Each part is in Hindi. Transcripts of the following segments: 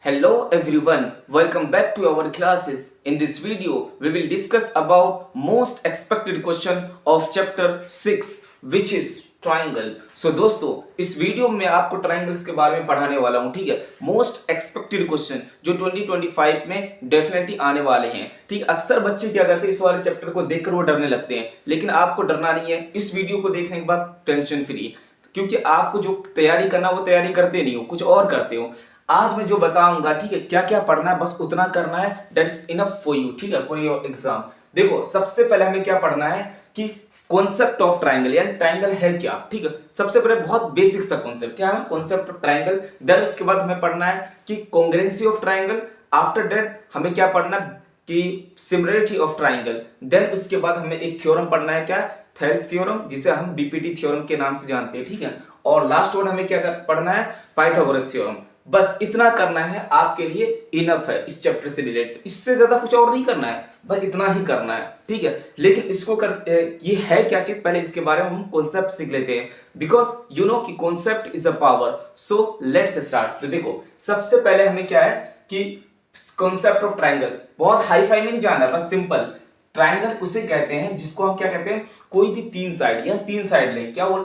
Hello everyone, welcome back to our classes. In this video, we will discuss about most expected question of chapter 6 which is triangle. So दोस्तों इस वीडियो में आपको ट्राइंगल्स के बारे में पढ़ाने वाला हूँ, ठीक है। मोस्ट एक्सपेक्टेड क्वेश्चन जो 2025 में डेफिनेटली आने वाले हैं, ठीक। अक्सर बच्चे क्या करते हैं, इस वाले चैप्टर को देखकर वो डरने लगते हैं, लेकिन आपको डरना नहीं है। इस वीडियो को देखने के बाद टेंशन फ्री, क्योंकि आपको जो तैयारी करना वो तैयारी करते नहीं हो, कुछ और करते हो। आज मैं जो बताऊंगा, ठीक है, क्या क्या पढ़ना है बस उतना करना है, that is enough for you, ठीक है, फॉर योर एग्जाम। देखो सबसे पहले हमें क्या पढ़ना है कि कॉन्सेप्ट ऑफ ट्राइंगल, यानी ट्राइंगल है क्या, ठीक है। सबसे पहले बहुत बेसिक सा कॉन्सेप्ट क्या है, कॉन्सेप्ट ऑफ ट्राइंगल। देन उसके बाद हमें पढ़ना है कि congruency of triangle. After that हमें क्या पढ़ना है कि सिमिलरिटी ऑफ ट्राइंगल। देन उसके बाद हमें एक थ्योरम पढ़ना है, क्या, थेल्स थ्योरम, जिसे हम बीपीटी थ्योरम के नाम से जानते हैं, ठीक है। और लास्ट वन हमें क्या पढ़ना है, पाइथागोरस थ्योरम। बस इतना करना है, आपके लिए इनफ है इस चैप्टर से रिलेटेड। इससे ज्यादा कुछ और नहीं करना है, बस इतना ही करना है, ठीक है। लेकिन इसको ये है क्या चीज, पहले इसके बारे में हम कॉन्सेप्ट सीख लेते हैं, बिकॉज यू नो कि concept is a power. So let's start. तो देखो सबसे पहले हमें क्या है कि कॉन्सेप्ट ऑफ ट्राइंगल, बहुत हाई फाई में नहीं जाना है, बस सिंपल। ट्राइंगल उसे कहते हैं जिसको हम क्या कहते हैं, कोई भी तीन साइड या तीन साइड ले, क्या वो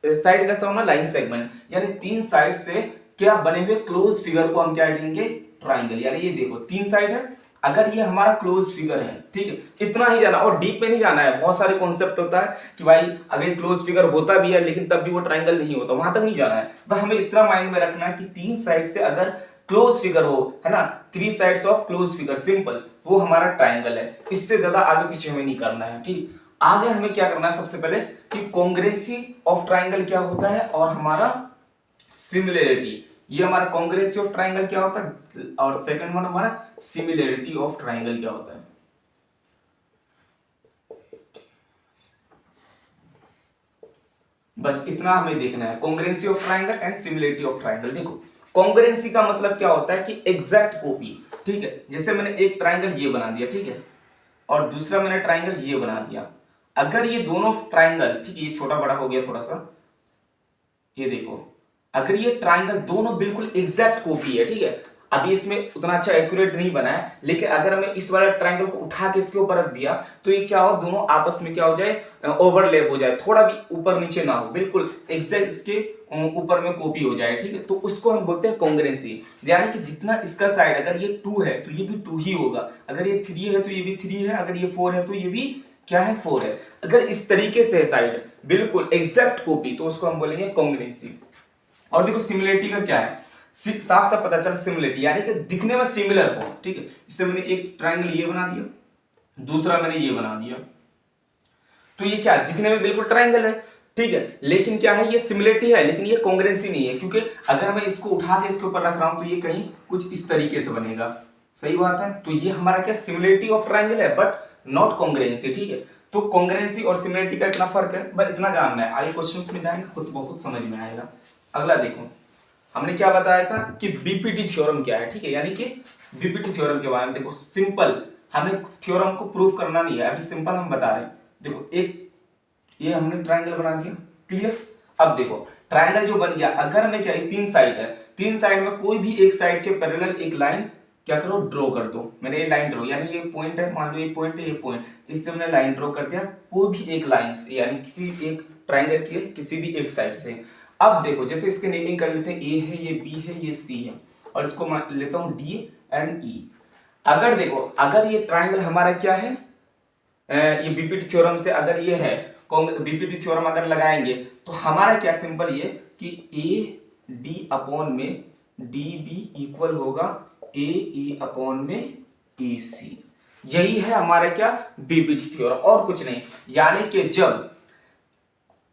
साइड कैसा होना, लाइन सेगमेंट, यानी तीन साइड से क्या बने हुए क्लोज फिगर को हम क्या कहेंगे, ट्राइंगल। यानी ये देखो तीन साइड है, अगर ये हमारा क्लोज फिगर है, ठीक है, इतना ही जाना और डीप में नहीं जाना है। बहुत सारे कॉन्सेप्ट होता है कि भाई अगर क्लोज फिगर होता भी है लेकिन तब भी वो ट्राइंगल नहीं होता, वहां तक नहीं जाना है। बस हमें इतना माइंड में रखना है कि तीन साइड से अगर क्लोज फिगर हो, है ना, three sides of close figure, simple, वो हमारा ट्राइंगल है। इससे ज्यादा आगे पीछे हमें नहीं करना है, ठीक। आगे हमें क्या करना है, सबसे पहले कि कॉन्ग्रुएंसी ऑफ ट्राइंगल क्या होता है और हमारा सिमिलरिटी, ये हमारा कॉन्ग्रुएंसी ऑफ ट्राइंगल क्या होता है, और सेकंड वन हमारा सिमिलरिटी ऑफ ट्राइंगल क्या होता है। बस इतना हमें देखना है, congruency of triangle and similarity of triangle. देखो कॉन्ग्रुएंसी का मतलब क्या होता है कि एग्जैक्ट कॉपी, ठीक है। जैसे मैंने एक ट्राइंगल ये बना दिया, ठीक है, और दूसरा मैंने ट्राइंगल ये बना दिया। अगर ये दोनों ट्राइंगल, ठीक है, ये छोटा बड़ा हो गया थोड़ा सा, ये देखो, अगर ये ट्राइंगल दोनों बिल्कुल एग्जैक्ट कॉपी है, ठीक है, अभी इसमें उतना अच्छा एक्यूरेट नहीं बना है, लेकिन अगर हमें इस वाले ट्राइंगल को उठा के इसके ऊपर रख दिया तो ये क्या हो, दोनों आपस में क्या हो जाए, ओवरलैप हो जाए, थोड़ा भी ऊपर नीचे ना हो, बिल्कुल एग्जैक्ट इसके ऊपर में कॉपी हो जाए, ठीक है। तो उसको हम बोलते हैं कॉन्ग्रुएंसी। यानी कि जितना इसका साइड, अगर ये 2 है तो ये भी 2 ही होगा, अगर ये 3 है तो ये भी 3 है, अगर ये 4 है तो ये भी क्या है, 4 है। अगर इस तरीके से साइड बिल्कुल एग्जैक्ट कॉपी तो उसको हम बोलेंगे कॉन्ग्रुएंसी। और देखो सिमिलरिटी का क्या है, साफ साफ पता चला, सिमिलरिटी यानी कि दिखने में सिमिलर हो, ठीक है। जैसे मैंने एक ट्राइंगल ये बना दिया, दूसरा मैंने ये बना दिया, तो ये क्या, दिखने में बिल्कुल ट्राइंगल है, ठीक है, लेकिन क्या है, ये सिमिलरिटी है लेकिन ये कॉन्ग्रुएंसी नहीं है, क्योंकि अगर मैं इसको उठा के इसके ऊपर रख रहा हूं तो ये कहीं कुछ इस तरीके से बनेगा, सही बात है। तो ये हमारा क्या, सिमिलरिटी ऑफ ट्राइंगल है बट नॉट कॉन्ग्रुएंसी, ठीक है। तो कॉन्ग्रुएंसी और सिमिलरिटी का इतना फर्क है, बस इतना जानना है, आगे क्वेश्चंस में जाएंगे खुद बहुत समझ में आएगा। अगला देखो, हमने क्या बताया था कि बीपीटी थ्योरम क्या है, ठीक है, यानी कि बीपीटी थ्योरम के बारे में देखो, सिंपल, हमें थ्योरम को प्रूव करना नहीं है, अभी सिंपल हम बता रहे हैं। देखो एक ये हमने ट्राइंगल बना दिया, क्लियर। अब देखो ट्राइंगल जो बन गया, अगर मैं क्या, तीन साइड है, तीन साइड में कोई भी एक साइड के पैरेलल एक लाइन क्या करो, ड्रॉ कर दो। मैंने ये लाइन ड्रॉ, यानी ये पॉइंट है, मान लो ये पॉइंट है, ये पॉइंट, इससे मैंने लाइन ड्रॉ कर दिया, कोई भी एक लाइन से, यानी किसी एक ट्राइंगल के किसी भी एक साइड से। अब देखो जैसे इसके नेमिंग कर लेते हैं, ए है, ये बी है, ये सी है, और इसको मान लेता हूं डी एंड ई। अगर देखो, अगर ये ट्राइंगल हमारा क्या है, ये बीपीटी थ्योरम से अगर ये है, बीपीटी थ्योरम अगर लगाएंगे तो हमारा क्या, सिंपल ये कि ए डी अपॉन में डी बी इक्वल होगा ए ई अपॉन में ई सी। यही है हमारा क्या, बीपीटी थ्योरम, और कुछ नहीं। यानी कि जब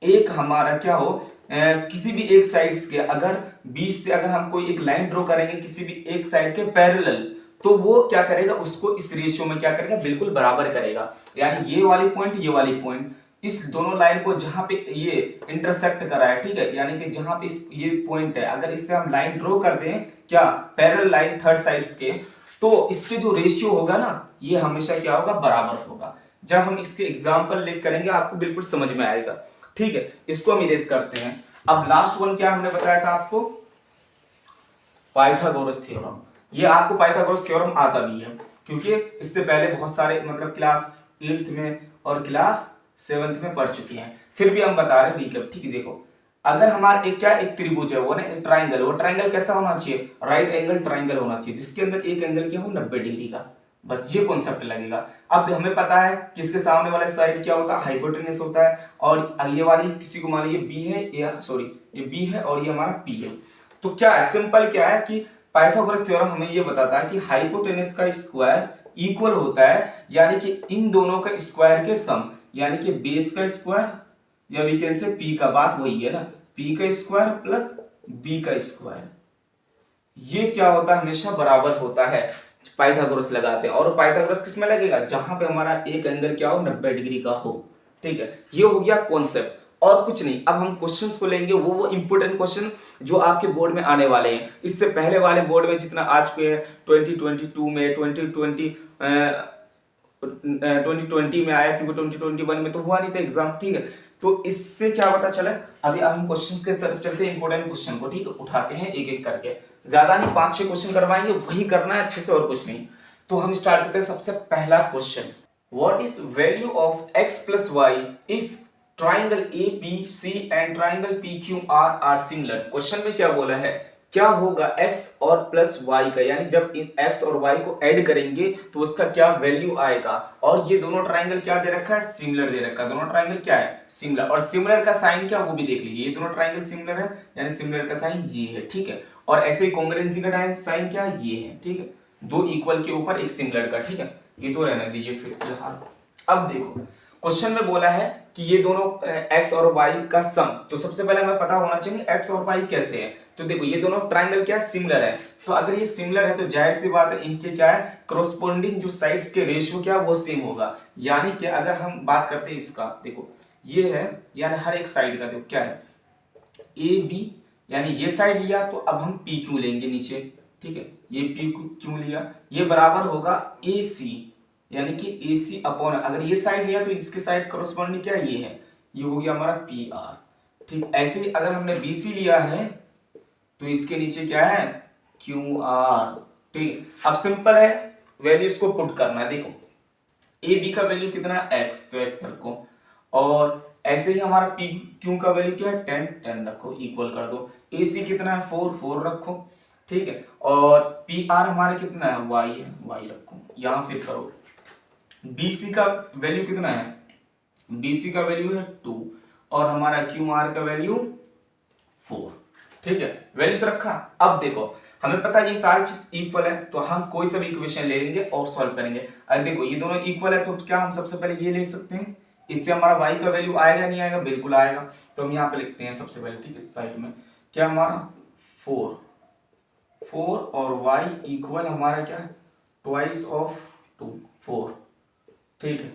एक हमारा क्या हो, किसी भी एक साइड्स के अगर बीच से अगर हम कोई एक लाइन ड्रॉ करेंगे किसी भी एक साइड के पैरेलल, तो वो क्या करेगा, उसको इस रेशियो में क्या करेगा, बिल्कुल बराबर करेगा। यानी ये वाली पॉइंट, ये वाली पॉइंट, इस दोनों लाइन को जहां पे ये इंटरसेक्ट करा है, ठीक है, यानी कि जहां पे इस ये पॉइंट है, अगर इससे हम लाइन ड्रॉ कर दें, क्या, पैरेलल लाइन थर्ड साइड्स के, तो इसके जो रेशियो होगा ना, ये हमेशा क्या होगा, बराबर होगा। जब हम इसके एग्जाम्पल लिख करेंगे आपको बिल्कुल समझ में आएगा, ठीक है। इसको हम इरेज करते हैं। अब लास्ट वन क्या हमने बताया था आपको, पाइथागोरस थ्योरम। ये आपको पाइथागोरस थ्योरम आता भी है, क्योंकि इससे पहले बहुत सारे मतलब क्लास 8th में और क्लास 7th में पढ़ चुके हैं, फिर भी हम बता रहे हैं रिकैप। ठीक है, देखो अगर हमारा एक क्या एक त्रिभुज है वो ना एक ट्राइंगल, वो ट्राइंगल कैसा होना चाहिए, राइट एंगल ट्राइंगल होना चाहिए, जिसके अंदर एक एंगल क्या हो 90 डिग्री का, बस ये कॉन्सेप्ट लगेगा। अब हमें पता है कि इसके सामने वाला साइड क्या होता है, हाइपोटेनस होता है, और ये वाली किसी को मान लीजिए बी है, ये सॉरी ये बी है और ये हमारा पी है। तो क्या है, सिंपल क्या है कि पाइथागोरस थ्योरम हमें ये बताता है कि हाइपोटेनस का स्क्वायर इक्वल होता है, यानी कि इन दोनों का स्क्वायर के सम, यानी कि बेस का स्क्वायर या वी कैन से पी का, बात वही है ना, पी का स्क्वायर प्लस बी का स्क्वायर, ये क्या होता है हमेशा बराबर होता है। पाइथागोरस लगाते हैं, और पाइथागोरस किस में लगेगा, जहां पे हमारा एक एंगल क्या हो 90 डिग्री का हो। ठीक है, ये हो गया कॉन्सेप्ट और कुछ नहीं। अब हम क्वेश्चंस को लेंगे, वो इंपोर्टेंट क्वेश्चन जो आपके बोर्ड में आने वाले हैं। इससे पहले वाले बोर्ड में जितना आ चुके हैं 2022 में, 2020 में आया, क्योंकि 2021 में तो हुआ नहीं था एग्जाम। ठीक है, तो इससे क्या पता चला, अभी अब हम क्वेश्चंस के तरफ चलते हैं, इंपोर्टेंट क्वेश्चन को। ठीक है, उठाते हैं एक एक करके, ज्यादा नहीं 5-6 क्वेश्चन करवाएंगे, वही करना है अच्छे से और कुछ नहीं। तो हम स्टार्ट करते हैं सबसे पहला question, what is value of x plus y if triangle A B C and triangle P Q R are similar. Question में क्या बोला है, क्या होगा x और प्लस y का, यानी जब इन x और y को ऐड करेंगे तो उसका क्या वैल्यू आएगा। और ये दोनों ट्राइंगल क्या दे रखा है, सिमिलर दे रखा है, दोनों ट्राइंगल क्या है सिमिलर, और सिमिलर का साइन क्या वो भी देख लीजिए, ये दोनों ट्राइंगल सिमिलर है, यानी सिमिलर का साइन ये है। ठीक है, और ऐसे ही कॉन्ग्रुएंसी का साइन क्या है, ये है। ठीक है, दो इक्वल के ऊपर एक सिमिलर का। ठीक है, ये तो रहने दीजिए फिर फिलहाल। अब देखो क्वेश्चन में बोला है कि ये दोनों x और y का सम, तो सबसे पहले हमें पता होना चाहिए x और y कैसे है। तो देखो ये दोनों ट्राइंगल क्या सिमिलर है, तो अगर ये सिमिलर है तो जाहिर सी बात है इनके क्या है कॉरस्पॉन्डिंग जो साइड्स के रेशियो क्या वो सेम होगा। यानी कि अगर हम बात करते हैं इसका, देखो ये है, यानी हर एक साइड का देखो क्या है ए बी, यानी ये साइड लिया तो अब हम पी क्यू लेंगे नीचे। ठीक है, ये पी क्यू लिया, ये बराबर होगा ए सी, यानी कि ए सी अपॉन, अगर ये साइड लिया तो इसके साइड कॉरस्पॉन्डिंग क्या ये है, ये हो गया हमारा पी आर। ठीक, ऐसे ही अगर हमने बी सी लिया है तो इसके नीचे क्या है क्यू आर। ठीक, अब सिंपल है वैल्यू इसको पुट करना है। देखो ए बी का वैल्यू कितना है एक्स, तो एक्स रखो, और ऐसे ही हमारा पी क्यू का वैल्यू क्या है 10, 10 रखो, इक्वल कर दो। ए सी कितना है 4, 4 रखो। ठीक है, और पी आर हमारा कितना है वाई है, वाई रखो, यहां फिर करो। BC का वैल्यू कितना है, BC का वैल्यू है 2, और हमारा QR का वैल्यू 4। ठीक है, वैल्यूज रखा। अब देखो हमें पता है ये सारी चीज इक्वल है, तो हम कोई सा भी इक्वेशन ले लेंगे और सॉल्व करेंगे। अब देखो ये दोनों इक्वल है, तो क्या हम सबसे पहले ये ले सकते हैं, इससे हमारा y का वैल्यू आएगा नहीं आएगा, बिल्कुल आएगा। तो हम यहाँ पे लिखते हैं सबसे पहले, ठीक इस साइड में क्या हमारा 4 और y इक्वल हमारा क्या है ट्वाइस ऑफ 2 4। ठीक है,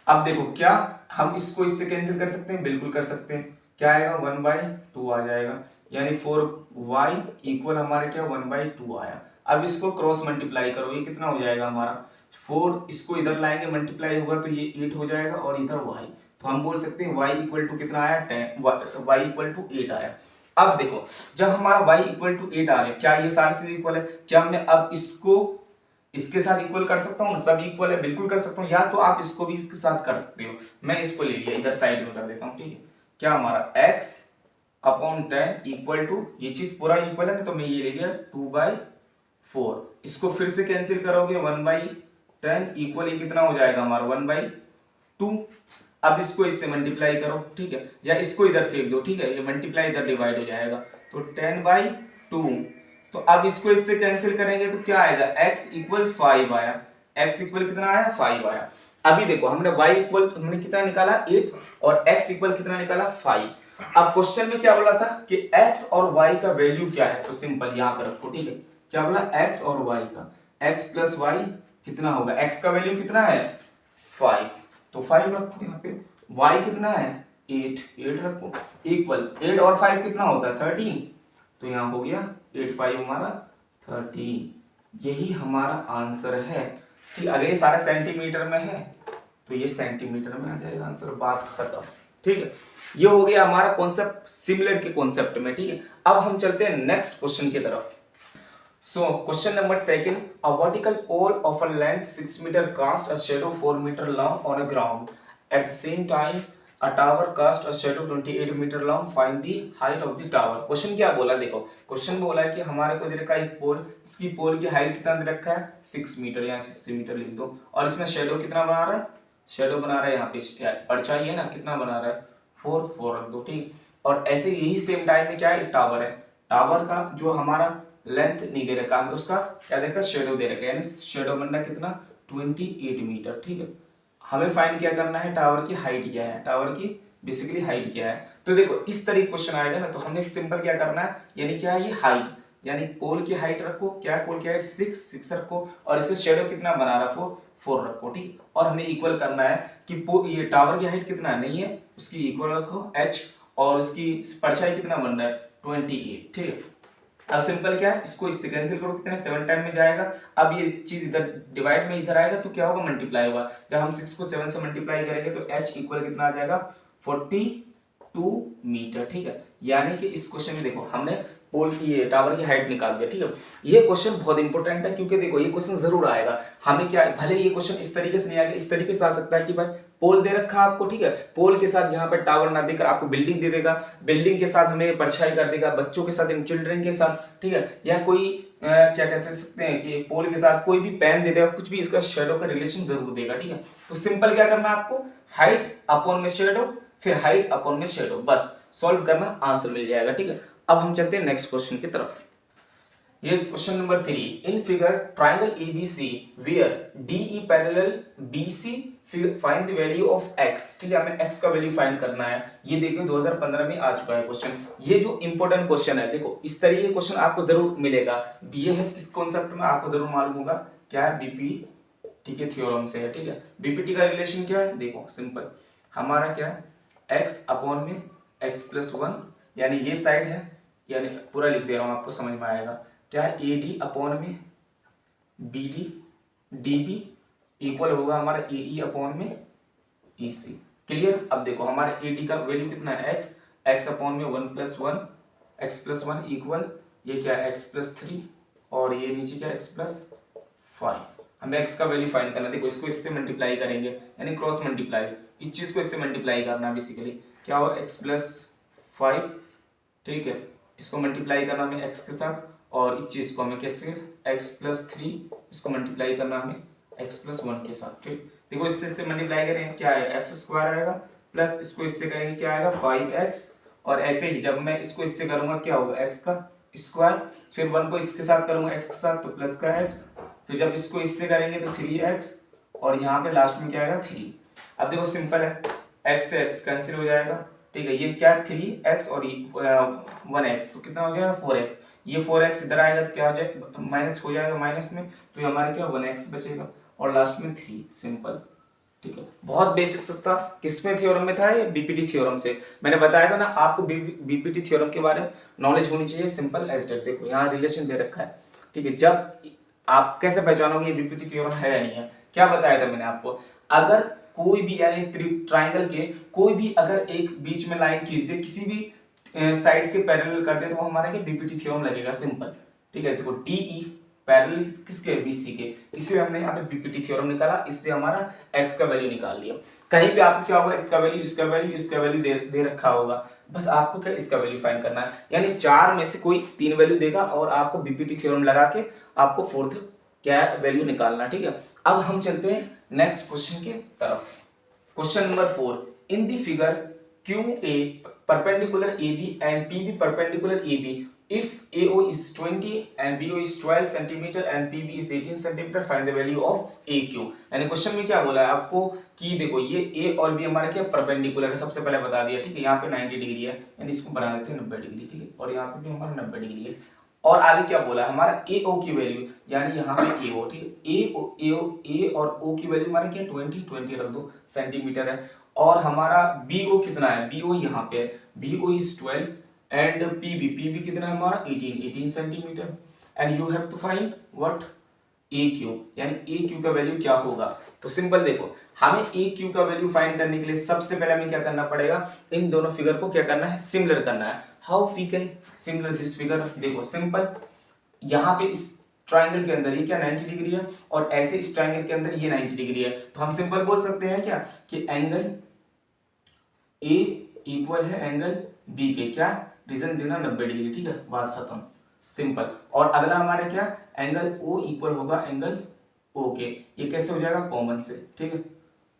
अब देखो क्या हम इसको इससे कैंसिल कर सकते हैं, बिल्कुल कर सकते हैं। क्या आएगा 1/2 आ जाएगा, यानी 4y इक्वल हमारे क्या 1/2 आया। अब इसको क्रॉस मल्टीप्लाई करो, ये कितना हो जाएगा हमारा 4, इसको इधर लाएंगे मल्टीप्लाई होगा तो ये 8 हो जाएगा, और इधर y, तो हम बोल सकते हैं y इक्वल टू कितना आया 10, y इक्वल टू 8 आया। अब देखो जब हमारा y इक्वल टू 8 आ गया, क्या ये सारी चीज इक्वल है, क्या मैं अब इसको इसके साथ इक्वल कर सकता हूँ, सब इक्वल है, बिल्कुल कर सकता हूँ, या तो आप इसको भी इसके साथ कर सकते हो। मैं इसको ले लिया इधर साइड में कर देता हूँ। ठीक है, क्या हमारा x अपॉन 10 इक्वल टू, ये चीज पूरा इक्वल है ना, तो मैं ये ले लिया 2/4। इसको फिर से कैंसिल करोगे 1/10 इक्वल, ये कितना हो जाएगा हमारा 1/2। अब इसको इससे मल्टीप्लाई करो, ठीक है, या इसको इधर फेंक दो। ठीक है, ये मल्टीप्लाई इधर डिवाइड हो जाएगा, तो 10/2। तो अब इसको इससे कैंसिल करेंगे तो क्या आएगा x इक्वल 5 आया, x इक्वल कितना आया 5 आया। अभी देखो हमने y इक्वल हमने कितना निकाला 8, और x इक्वल कितना निकाला 5। अब क्वेश्चन में क्या बोला था कि x और y का वैल्यू क्या है, तो सिंपल यहाँ पे रखो। ठीक है, क्या बोला x और y का, x प्लस y कितना होगा, x का वैल्यू कितना है 5, तो 5 रखो यहाँ पे, y कितना है 8, 8 रखो, इक्वल 8 और 5 कितना होता है 13, तो यहाँ हो गया 8 5 हमारा 13। यही हमारा आंसर है। ठीक, अगर ये सारा सेंटीमीटर में है तो ये सेंटीमीटर में आ जाएगा आंसर, बात खत्म। ठीक है, ये हो गया हमारा कॉन्सेप्ट सिमिलर के कॉन्सेप्ट में। ठीक है, अब हम चलते हैं नेक्स्ट क्वेश्चन की तरफ। So question number second, a vertical pole of a length 6 meter cast a shadow 4 meter long on a ground. At the same time, a tower cast a shadow 28 meter long. Find the height of the tower. Question क्या बोला, देखो क्वेश्चन बोला है कि हमारे को दे रखा है एक पोल, इसकी पोल की हाइट कितना दे रखा है 6 मीटर, यहाँ 6 मीटर लिख दो, और इसमें शेडो कितना बना रहा है, शेडो बना रहा है यहाँ पे परछाई है ना, कितना बना रहा है 4 रख दो, ठीक। और ऐसे यही सेम टाइम में क्या है, एक टावर है, टावर का जो हमारा लेंथ नहीं दे रखा, हमें उसका क्या दे रखा, शेडो दे रखा है, यानी शेडो बनना कितना 28 मीटर, ठीक है। हमें फाइंड क्या करना है, टावर की हाइट क्या है, टावर की बेसिकली हाइट क्या है। तो देखो इस तरीके क्वेश्चन आएगा ना, तो हमने सिंपल क्या करना है, यानी क्या है ये हाइट, यानी पोल की हाइट रखो, क्या है पोल की हाइट 6 रखो, और इसे शेडो कितना बना रहा 4 रखो, ठीक। और हमें इक्वल करना है कि ये टावर की हाइट कितना नहीं है, उसकी इक्वल रखो h, और उसकी परछाई कितना बन रहा है 28, ठीक है। अब सिंपल क्या है, इसको इससे कैंसिल करो, कितने 7 टाइम में जाएगा। अब ये चीज इधर डिवाइड में इधर आएगा तो क्या होगा, मल्टीप्लाई होगा। जब हम 6 को 7 से मल्टीप्लाई करेंगे तो h इक्वल कितना आ जाएगा 42 मीटर, ठीक है। यानी कि इस क्वेश्चन में देखो हमने पोल की टावर की हाइट निकाल दिया, ठीक है। ये क्वेश्चन बहुत इंपॉर्टेंट है, क्योंकि देखो ये क्वेश्चन जरूर आएगा। हमें क्या, भले ये क्वेश्चन इस तरीके से नहीं आएगा, इस तरीके से आ सकता है कि भाई पोल दे रखा है आपको, ठीक है, पोल के साथ यहाँ पे टावर ना देकर आपको बिल्डिंग दे देगा, बिल्डिंग के साथ हमें परछाई कर देगा, बच्चों के साथ इन चिल्ड्रन के साथ, ठीक है, या कोई क्या कहते सकते हैं कि पोल के साथ कोई भी पेन दे देगा, कुछ भी इसका शेडो का रिलेशन जरूर देगा, ठीक है। तो सिंपल क्या करना है आपको, हाइट अपॉन में शेडो, फिर हाइट अपॉन में शेडो, बस सॉल्व करना, आंसर मिल जाएगा, ठीक है। अब हम चलते हैं नेक्स्ट क्वेश्चन की तरफ। Yes, question number 3. In figure, triangle ABC where DE parallel BC, find the value of x, ठीक है, हमें x का वैल्यू फाइंड करना है। ये देखो 2015 में आ चुका है क्वेश्चन। ये जो इंपॉर्टेंट क्वेश्चन है, देखो इस तरीके का क्वेश्चन आपको जरूर मिलेगा। ये है किस कॉन्सेप्ट में, आपको जरूर मालूम होगा क्या है, बीपीटी के थ्योरम से है, ठीक है। बीपीटी का रिलेशन क्या है, देखो सिंपल, हमारा क्या है x अपॉन में x+1, यानी ये साइड है, यानी पूरा लिख दे रहा हूँ आपको समझ में आएगा, क्या है AD अपॉन में BD DB इक्वल होगा हमारा AE अपॉन में EC। क्लियर। अब देखो हमारे AD का वैल्यू कितना है x अपॉन में 1+1 x+1 इक्वल ये क्या है x+3, और ये नीचे क्या x+5। हमें x का वैल्यू फाइंड करना है। देखो इसको इससे मल्टीप्लाई करेंगे, यानी क्रॉस मल्टीप्लाई, इस चीज को इससे मल्टीप्लाई करना है, बेसिकली क्या होगा x+5, ठीक है, इसको मल्टीप्लाई करना हमें x के साथ, और इस चीज को हमें कैसे x+3, इसको मल्टीप्लाई करना हमें x+1 के साथ, ठीक। देखो इससे मल्टीप्लाई करेंगे क्या आएगा x² आएगा, प्लस इसको इससे करेंगे क्या आएगा 5x, और ऐसे ही जब मैं इसको इससे करूंगा क्या होगा x का स्क्वायर, फिर 1 को इसके साथ करूंगा x के साथ तो प्लस का x, फिर जब इसको इससे करेंगे तो 3x, और यहाँ पे लास्ट में क्या आएगा 3। अब देखो सिंपल है, x से x कैंसिल हो जाएगा, ठीक है, ये क्या 3x और 1x, तो कितना हो जाएगा 4x, ये 4x इधर आएगा तो क्या हो जाएगा माइनस हो जाएगा, माइनस में तो ये हमारा क्या 1x बचेगा, और लास्ट में 3, सिंपल, ठीक है। बहुत बेसिक सकता, किसमें थ्योरम में था, ये बीपीटी थ्योरम से। मैंने बताया था ना आपको बीपीटी थ्योरम के बारे में नॉलेज होनी चाहिए, सिंपल एज दैट। देखो यहाँ रिलेशन दे रखा है, ठीक है। जब आप कैसे पहचानोगे ये बीपीटी थ्योरम है या नहीं है, क्या बताया था मैंने आपको, अगर कोई भी यानी ट्राइंगल के कोई भी अगर एक बीच में लाइन खींच दे, किसी भी साइड के पैरेलल कर दे, तो वो हमारा बीपीटी थ्योरम लगेगा, सिंपल, ठीक है। देखो डीई पैरेलल किसके, बीसी के, इसलिए हमने यहाँ पे बीपीटी थ्योरम निकाला, इससे हमारा x का वैल्यू निकाल लिया। कहीं पे आपको क्या होगा, इसका वैल्यू इसका वैल्यू इसका वैल्यू दे रखा होगा, बस आपको क्या इसका वैल्यू फाइंड करना है, यानी 4 में से कोई 3 वैल्यू देगा, और आपको बीपीटी थ्योरम लगा के आपको 4th क्या वैल्यू निकालना, ठीक है। अब हम चलते हैं नेक्स्ट क्वेश्चन के तरफ। Question number 4, in the figure QA perpendicular AB and PB perpendicular AB, if AO is 20 and BO is 12 cm and PB is 18 cm, find the value of AQ। यानी क्वेश्चन में क्या बोला है आपको कि देखो ये A और B हमारा क्या परपेंडिकुलर है, सबसे पहले बता दिया, ठीक है। यहाँ पे 90 डिग्री है, यानी इसको बना देते हैं 90 डिग्री, ठीक है, और यहाँ पे भी हमारा 90 डिग्री है। और आगे क्या बोला है हमारा AO की वैल्यू, यानी यहाँ पे AO, ठीक है, A और O की वैल्यू हमारा क्या 20 रख दो सेंटीमीटर है, और हमारा BO कितना है, BO यहाँ पे है, BO is 12 एंड PB कितना है हमारा 18 centimetre, and you have to find what AQ, यानी AQ का वैल्यू क्या होगा। तो सिंपल देखो हमें AQ का वैल्यू फाइंड करने के लिए सबसे पहले हमें क्या करना पड़ेगा, इन दोनों फिगर को क्या करना है, सिमिलर करना है। How we can similar this figure, देखो सिंपल, यहाँ पे इस ट्राइंगल के अंदर ये क्या 90 डिग्री है, और ऐसे इस ट्राइंगल के अंदर ये 90 डिग्री है, तो हम सिंपल बोल सकते हैं क्या कि एंगल ए इक्वल है एंगल बी के, क्या रीजन देना 90 डिग्री, ठीक है, बात खत्म, सिंपल। और अगला हमारे क्या एंगल ओ इक्वल होगा एंगल ओ के, ये कैसे हो जाएगा कॉमन से, ठीक है,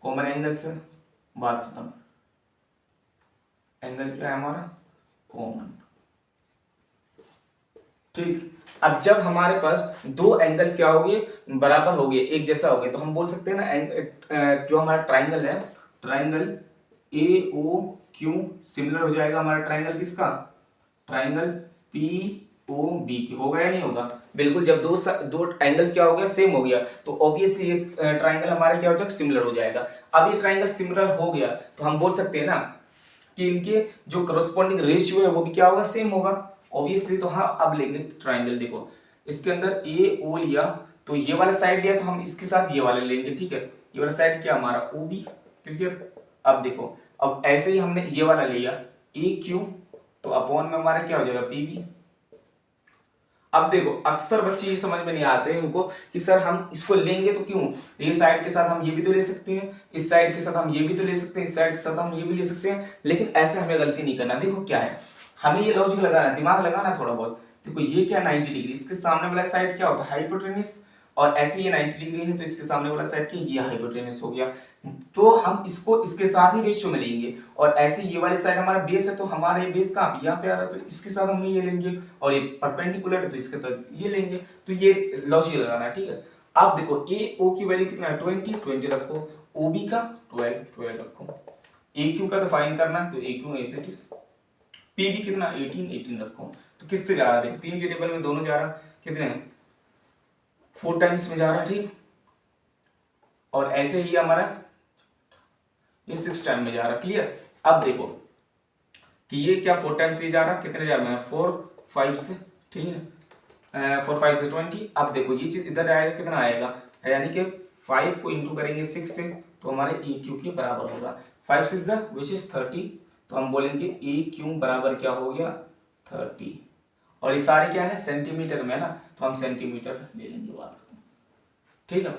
कॉमन एंगल से, बात खत्म। एंगल क्या है हमारा कॉमन, ठीक। अब जब हमारे पास दो एंगल्स क्या हो गए बराबर हो गए, एक जैसा हो गया, तो हम बोल सकते हैं ना जो हमारा ट्राइंगल है, triangle A O Q similar हो जाएगा हमारा ट्राइंगल किसका, ट्राइंगल पी ओ बी की, होगा या नहीं होगा, बिल्कुल। जब दो एंगल्स क्या हो गया सेम हो गया, तो ऑब्वियसली ये ट्राइंगल हमारा क्या हो जाएगा सिमिलर हो जाएगा। अब ये ट्राइंगल सिमिलर हो गया तो हम बोल सकते हैं ना कि इनके जो करस्पॉन्डिंग रेशियो है वो भी क्या होगा सेम होगा, ऑब्वियसली। तो हाँ अब लेंगे ट्राइंगल, देखो इसके अंदर ए ओ लिया, तो ये वाला साइड लिया तो हम इसके साथ ये वाला लेंगे, ठीक है, ये वाला साइड क्या हमारा ओ बी, क्लियर। अब देखो अब ऐसे ही हमने ये वाला लिया ए क्यू, तो अपॉन में हमारा क्या हो जाएगा पी बी। अब देखो अक्सर बच्चे ये समझ में नहीं आते हैं उनको कि सर हम इसको लेंगे तो क्यों, ये साइड के साथ हम ये भी तो ले सकते हैं, इस साइड के साथ हम ये भी तो ले सकते हैं, इस साइड के साथ हम ये भी ले सकते हैं, लेकिन ऐसे हमें गलती नहीं करना। देखो क्या है, हमें ये लॉजिक लगाना, दिमाग लगाना थोड़ा बहुत। देखो ये क्या 90 डिग्री, इसके सामने वाला साइड क्या होता है हाइपोटेन्यूस, और ऐसे ये 90 डिग्री है तो इसके सामने वाला साइड क्या ये हाइपोटेन्यूस हो गया, तो हम इसको इसके साथ ही रेशियो में लेंगे। और ऐसे ये वाली साइड हमारा बेस है, तो हमारा ये बेस कहाँ यहाँ पे आ रहा है, तो इसके साथ हम ये लेंगे, और ये परपेंडिकुलर है तो इसके साथ ये लेंगे, तो ये लॉजिक लगाना, ठीक है। अब देखो ए ओ की वैल्यू कितना है 20 रखो, ओ बी का 12 रखो, ए क्यू का तो फाइंड करना है, तो ए क्यू ऐसे पी बी कितना 18 रखो। तो किससे जा रहा है, देखो 3 के टेबल में दोनों जा रहा, कितने हैं 4 टाइम्स में जा रहा, ठीक। और ऐसे ही हमारा ये 6 टाइम में जा रहा, क्लियर। अब देखो कि ये क्या 4 टाइम्स से जा रहा, कितने जा रहा है 4 5 से, ठीक है, 4 5 से 20। अब देखो ये चीज इधर आएगा कितना आएगा, यानी कि 5 को इंटू करेंगे 6 से, तो हमारे ए क्यू के बराबर होगा 5 6 विच इज 30, तो हम बोलेंगे ए क्यू बराबर क्या हो गया 30। और ये सारे क्या है सेंटीमीटर में है ना, तो हम सेंटीमीटर ले लेंगे, बात, ठीक है।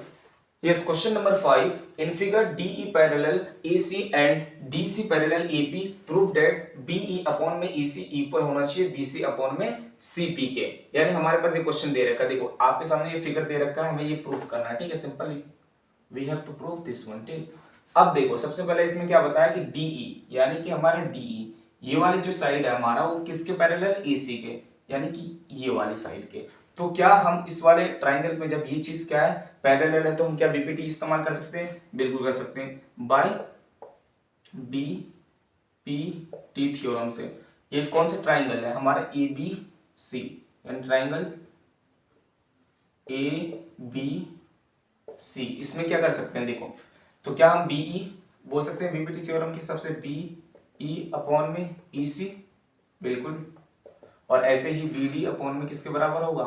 Yes, question number 5, in figure DE parallel AC and DC parallel AP prove that BE upon में EC इक्वल होना चाहिए BC अपॉन में CP के। यानी हमारे पास ये क्वेश्चन दे रखा है, देखो आपके सामने ये फिगर दे रखा है, हमें ये प्रूफ करना है, ठीक है, simple we have to prove this one, ठीक। अब देखो सबसे पहले इसमें क्या बताया कि DE यानी कि हमारा DE ये वाली जो साइड है हमारा वो किसके पैरेलल AC के, यानी कि ये वाली साइड के। तो क्या हम इस वाले ट्राइंगल में जब ये चीज क्या है पैरेलल है, तो हम क्या बीपीटी इस्तेमाल कर सकते हैं, बिल्कुल कर सकते हैं, बाय बीपीटी थ्योरम से। ये कौन सा ट्राइंगल है हमारा ABC, यानी ट्राइंगल ABC, इसमें क्या कर सकते हैं देखो, तो क्या हम BE बोल सकते हैं बीपीटी थ्योरम के हिसाब से BE अपॉन में EC, बिल्कुल। और ऐसे ही BD अपॉन में किसके बराबर होगा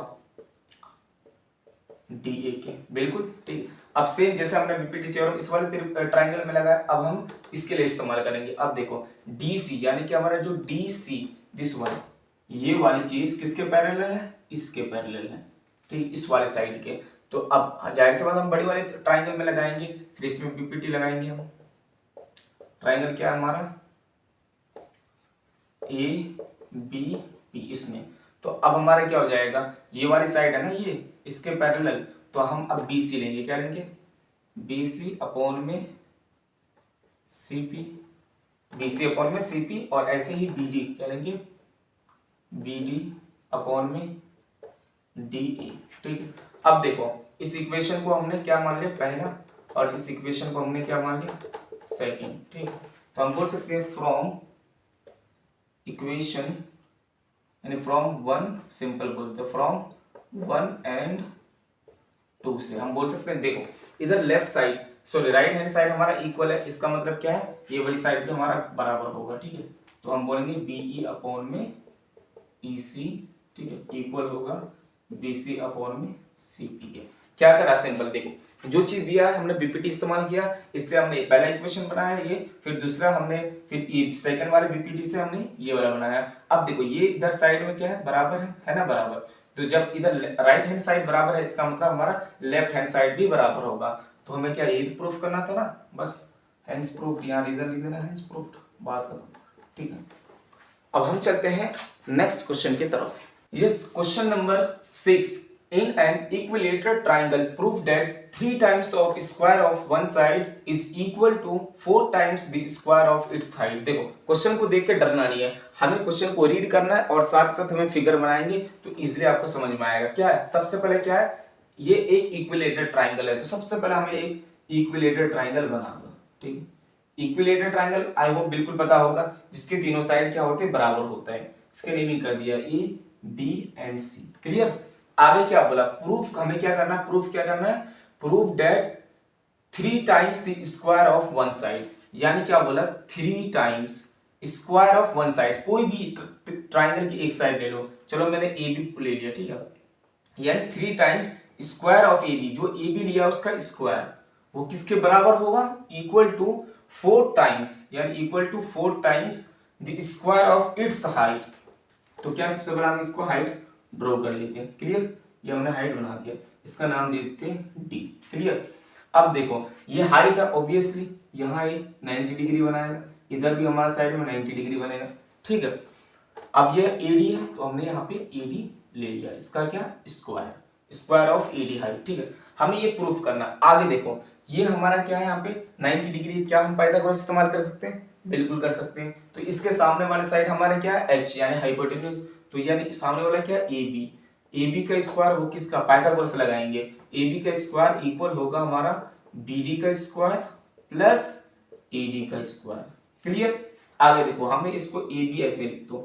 DA के, बिल्कुल, ठीक। अब सेम जैसे हमने बीपीटी थ्योरम इस वाले ट्राइंगल में लगाया, अब हम इसके लिए इस्तेमाल करेंगे। अब देखो DC यानी कि हमारा जो DC दिस वन, ये वाली चीज किसके पैरेलल है, इसके पैरेलल है, ठीक, इस वाले साइड के। तो अब जाहिर सी बात हम बड़ी वाले ट्राइंगल में लगाएंगे, फिर इसमें बीपीटी लगाएंगे हम। ट्राइंगल क्या है हमारा ABP इसमें, तो अब हमारा क्या हो जाएगा, ये वाली साइड है ना ये इसके पैरेलल, तो हम अब BC लेंगे, क्या लेंगे BC अपॉन में CP, BC अपॉन में CP, और ऐसे ही BD क्या लेंगे BD अपॉन में DA, ठीक है। अब देखो इस इक्वेशन को हमने क्या मान लिया पहला, और इस इक्वेशन को हमने क्या मान लिया सेकंड, ठीक। तो हम बोल सकते हैं फ्रॉम इक्वेशन, यानी फ्रॉम वन, सिंपल बोलते हैं फ्रॉम 1 and 2 से हम बोल सकते हैं, देखो इधर left side sorry right hand side हमारा इक्वल है, इसका मतलब क्या है ये वाली साइड भी हमारा बराबर होगा, ठीक है। तो हम बोलेंगे BE अपॉन में EC, ठीक है, इक्वल होगा BC अपॉन में CP के। क्या करा सिंपल, देखो जो चीज दिया है हमने बीपीटी इस्तेमाल किया, इससे हमने पहला इक्वेशन बनाया ये, फिर दूसरा हमने फिर सेकंड वाले बीपीटी से हमने ये वाला बनाया। अब देखो ये इधर साइड में क्या है बराबर है ना, बराबर। तो जब इधर राइट हैंड साइड बराबर है इसका मतलब हमारा लेफ्ट हैंड साइड भी बराबर होगा। तो हमें क्या यही प्रूफ करना था ना, बस हैंस प्रूफ, यहाँ रीजन लिख देना हैंस प्रूफ, बात खत्म, ठीक है। अब हम चलते हैं नेक्स्ट क्वेश्चन की तरफ। Yes, question number 6, in an equilateral triangle prove that 3 times of square of one side is equal to 4 times the square of its height। देखो क्वेश्चन को देख के डरना नहीं है, हमें क्वेश्चन को रीड करना है और साथ साथ हमें फिगर बनाएंगे तो इजीली आपको समझ में आएगा। क्या है, सबसे पहले क्या है, ये एक इक्विलेटरल ट्राइंगल है, तो सबसे पहले हमें एक इक्विलेटरल ट्राइंगल बना दो, ठीक है। इक्विलेटरल ट्राइंगल आई होप बिल्कुल पता होगा, जिसके तीनों साइड क्या होते हैं, बराबर होता है। इसके नेमिंग कर दिया A B and C, clear. आगे क्या बोला, प्रूफ, हमें क्या करना है, प्रूफ क्या करना है, proof that 3 times the square of one side, यानी क्या बोला, 3 times square of one side, कोई भी ट्राइंगल की एक साइड ले लो, चलो मैंने ए बी ले लिया, ठीक है, यानी 3 times square of A B, जो ए बी लिया उसका स्क्वायर वो किसके बराबर होगा, इक्वल टू 4 टाइम्स, यानी equal to 4 times the square of its height. तो क्या सबसे पहले हम इसको हाइट ड्रॉ कर लेते हैं, क्लियर, ये हमने हाइट बना दिया, इसका नाम दे देते हैं डी, क्लियर। अब देखो ये हाइट है, ऑब्वियसली यहाँ ये 90 डिग्री बनाएगा, इधर भी हमारा साइड में 90 डिग्री बनेगा, ठीक है। अब ये एडी है तो हमने यहाँ पे एडी ले लिया, इसका क्या, square, square of AD height, ठीक है। हमें ये प्रूफ करना। आगे देखो ये हमारा क्या है, यहाँ पे 90 डिग्री, क्या हम पाइथागोरस इस्तेमाल कर सकते हैं, बिल्कुल कर सकते हैं। तो इसके सामने वाले साइड हमारे क्या है, एच यानी हाइपोटेन्यूज, तो यानी सामने वाला क्या, ए बी, ए बी का स्क्वायर वो किसका, पाइथागोरस लगाएंगे, ए बी का स्क्वायर इक्वल होगा हमारा बी डी का स्क्वायर प्लस ए डी का स्क्वायर, क्लियर। आगे देखो हमें इसको ए बी ऐसे लिख दो,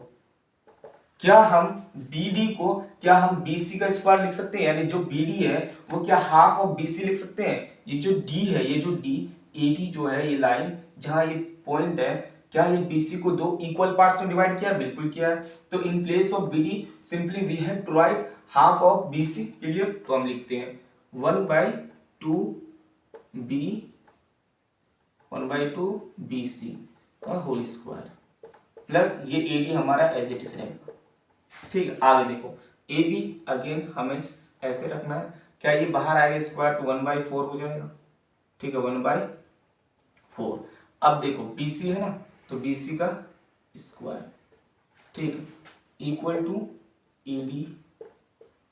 क्या हम बी डी को, क्या हम बी सी का स्क्वायर लिख सकते हैं, यानी जो बी डी है वो क्या हाफ ऑफ बी सी लिख सकते हैं। ये जो डी है, ये जो डी ए डी जो है, ये लाइन जहां ये पॉइंट है, क्या ये BC को 2 इक्वल पार्ट्स में डिवाइड किया, बिल्कुल किया है। तो in place of BD simply we have to write half of BC, clear. तो हम लिखते हैं 1/2 B 1/2 BC का होल स्क्वायर प्लस ये AD हमारा एज इट इज रहेगा, ठीक है। आगे देखो AB अगेन हमें ऐसे रखना है, क्या ये बाहर आएगा स्क्वायर तो 1/4 हो जाएगा, ठीक है, 1/4। अब देखो BC है ना, तो BC का स्क्वायर, ठीक है, इक्वल टू AD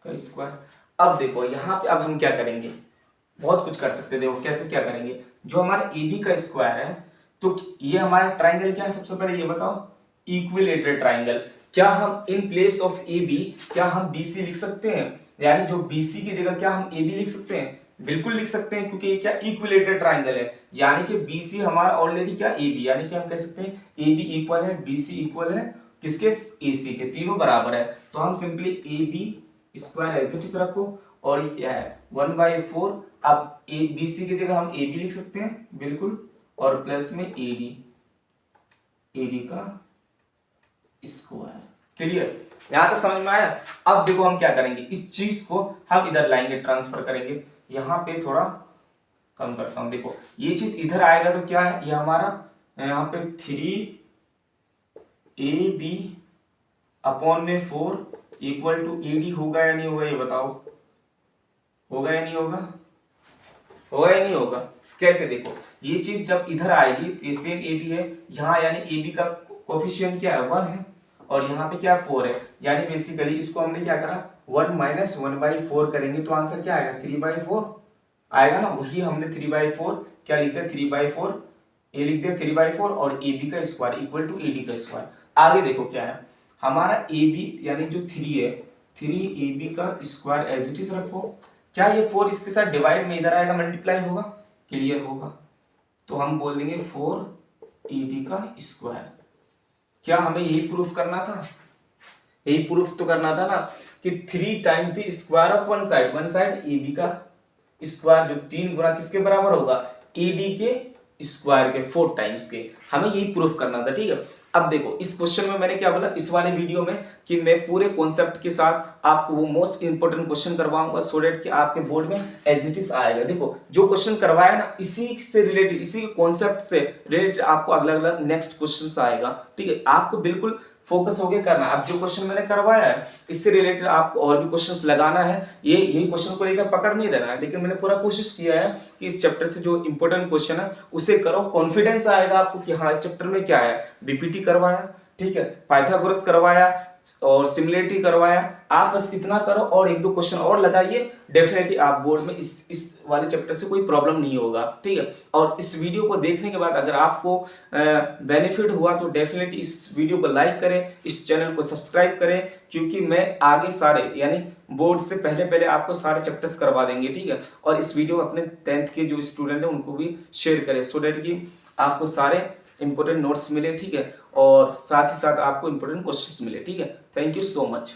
का स्क्वायर। अब देखो यहाँ पे अब हम क्या करेंगे, बहुत कुछ कर सकते हैं, देखो कैसे क्या करेंगे। जो हमारा AD का स्क्वायर है, तो ये हमारा ट्राइंगल क्या है, सबसे पहले ये बताओ, इक्विलेटरल ट्राइंगल। क्या हम इन प्लेस ऑफ AB क्या हम BC लिख सकते हैं, यानी जो BC की जगह क्या हम AB लिख सकते हैं, बिल्कुल लिख सकते हैं, क्योंकि ये क्या इक्विलेटरल ट्राइंगल है, यानी कि BC हमारा ऑलरेडी क्या AB, यानी कि हम कह सकते हैं AB इक्वल है BC इक्वल है किसके, AC के, तीनों बराबर है। तो हम simply AB square as it is रखो, और ये क्या है 1/4। अब BC की जगह हम AB लिख सकते हैं बिल्कुल, और प्लस में AD का स्क्वायर, क्लियर। यहां तक समझ में आया। अब देखो हम क्या करेंगे, इस चीज को हम इधर लाएंगे, ट्रांसफर करेंगे, यहाँ पे थोड़ा कम करता हूं। देखो ये चीज इधर आएगा तो क्या है, ये हमारा यहाँ पे 3AB अपॉन में 4 इक्वल टू AD होगा या नहीं होगा, ये बताओ, होगा या नहीं होगा, होगा या नहीं होगा। कैसे, देखो ये चीज जब इधर आएगी तो ये सेम AB है यहाँ, यानी AB का कोफिशिएंट क्या है 1 है, और यहाँ पे क्या 4 है, यानी बेसिकली इसको हमने क्या करा 1 माइनस 1/4 करेंगे तो आंसर क्या आएगा 3/4 आएगा ना। वही हमने 3/4 क्या लिखते हैं 3/4, ए लिखते हैं 3/4, और AB का स्क्वायर इक्वल टू AD का स्क्वायर। आगे देखो क्या है हमारा AB यानी जो 3 है, 3AB का स्क्वायर एज इट इज रखो। क्या ये 4 इसके साथ डिवाइड में इधर आएगा, मल्टीप्लाई होगा, क्लियर होगा, तो हम बोल देंगे 4AB का स्क्वायर। क्या हमें यही प्रूफ करना था, यही प्रूफ तो करना था ना कि 3 times the square of one side AB का स्क्वायर जो 3 गुना किसके बराबर होगा, AD के स्क्वायर के 4 टाइम्स के, हमें यही प्रूफ करना था, ठीक है। अब देखो इस क्वेश्चन में मैंने क्या बोला इस वाले वीडियो में कि मैं पूरे कॉन्सेप्ट के साथ आपको वो मोस्ट इंपोर्टेंट क्वेश्चन करवाऊंगा, सो दैट कि आपके बोर्ड में एज इट इज आएगा। देखो जो क्वेश्चन करवाया ना, इसी से रिलेटेड, इसी कॉन्सेप्ट से रिलेटेड आपको अगला अगला नेक्स्ट क्वेश्चन आएगा, ठीक है। आपको बिल्कुल फोकस होके करना। अब जो क्वेश्चन मैंने करवाया है इससे रिलेटेड आपको और भी क्वेश्चंस लगाना है, ये यही क्वेश्चन को लेकर पकड़ नहीं रहना है, लेकिन मैंने पूरा कोशिश किया है कि इस चैप्टर से जो इंपॉर्टेंट क्वेश्चन है उसे करो। कॉन्फिडेंस आएगा आपको कि हाँ इस चैप्टर में क्या है, बीपीटी करवाया, ठीक है, पाइथागोरस करवाया और सिमिलरिटी करवाया। आप बस इतना करो और एक दो क्वेश्चन और लगाइए, डेफिनेटली आप बोर्ड में इस वाले चैप्टर से कोई प्रॉब्लम नहीं होगा, ठीक है। और इस वीडियो को देखने के बाद अगर आपको बेनिफिट हुआ तो डेफिनेटली इस वीडियो को लाइक करें, इस चैनल को सब्सक्राइब करें, क्योंकि मैं आगे सारे यानी बोर्ड से पहले पहले आपको सारे चैप्टर्स करवा देंगे, ठीक है। और इस वीडियो अपने 10th के जो स्टूडेंट हैं उनको भी शेयर करें, सो डेट कि आपको सारे इंपॉर्टेंट नोट्स मिले, ठीक है, और साथ ही साथ आपको इंपॉर्टेंट क्वेश्चंस मिले, ठीक है। Thank you so much.